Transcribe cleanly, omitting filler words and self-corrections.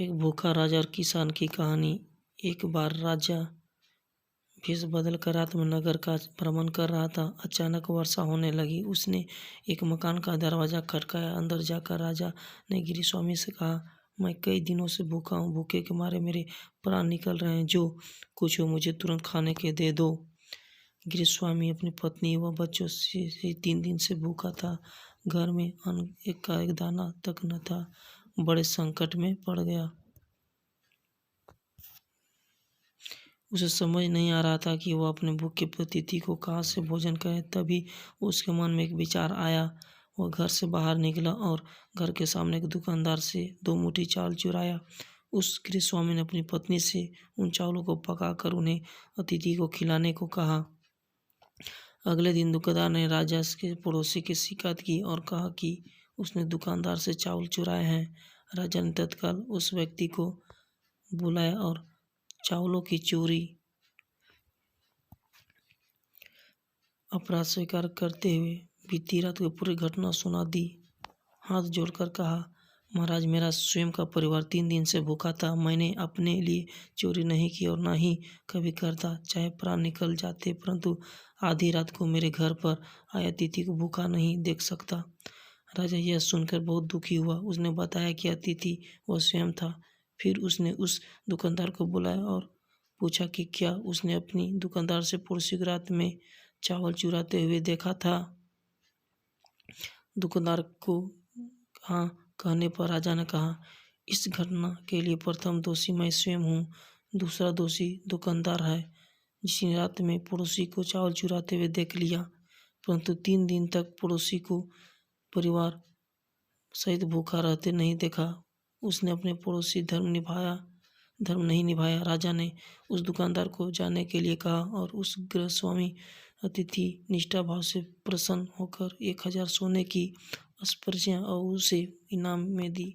एक भूखा राजा और किसान की कहानी। एक बार राजा भेष बदलकर रात में नगर का भ्रमण कर रहा था। अचानक वर्षा होने लगी। उसने एक मकान का दरवाजा खटकाया। अंदर जाकर राजा ने गिरिस्वामी से कहा, मैं कई दिनों से भूखा हूँ। भूखे के मारे मेरे प्राण निकल रहे हैं। जो कुछ हो मुझे तुरंत खाने के दे दो। गिरिस्वामी अपनी पत्नी व बच्चों से 3 दिन से भूखा था। घर में अन्न का एक दाना तक न था। बड़े संकट में पड़ गया। उसे समझ नहीं आ रहा था कि वह अपने भूखे अतिथि को कहाँ से भोजन करे। तभी उसके मन में एक विचार आया। वह घर से बाहर निकला और घर के सामने एक दुकानदार से 2 मुट्ठी चावल चुराया। उस गिरिस्वामी ने अपनी पत्नी से उन चावलों को पकाकर उन्हें अतिथि को खिलाने को कहा। अगले दिन दुकानदार ने राजा के पड़ोसी की शिकायत की और कहा कि उसने दुकानदार से चावल चुराए हैं। राजा ने तत्काल उस व्यक्ति को बुलाया और चावलों की चोरी अपराध स्वीकार करते हुए बीती रात की पूरी घटना सुना दी। हाथ जोड़कर कहा, महाराज, मेरा स्वयं का परिवार 3 दिन से भूखा था। मैंने अपने लिए चोरी नहीं की और ना ही कभी करता, चाहे प्राण निकल जाते, परंतु आधी रात को मेरे घर पर आए अतिथि को भूखा नहीं देख सकता। राजा यह सुनकर बहुत दुखी हुआ। उसने बताया कि अतिथि वह स्वयं था। फिर उसने उस दुकानदार को बुलाया और पूछा कि क्या उसने अपनी दुकानदार से पड़ोसी की रात में चावल चुराते हुए देखा था। दुकानदार को हाँ कहने पर राजा ने कहा, इस घटना के लिए प्रथम दोषी मैं स्वयं हूँ। दूसरा दोषी दुकानदार है, जिसने रात में पड़ोसी को चावल चुराते हुए देख लिया, परंतु 3 दिन तक पड़ोसी को परिवार सहित भूखा रहते नहीं देखा। उसने अपने पड़ोसी धर्म नहीं निभाया। राजा ने उस दुकानदार को जाने के लिए कहा और उस गृहस्वामी अतिथि निष्ठा भाव से प्रसन्न होकर 1000 सोने की अस्पृश्य और उसे इनाम में दी।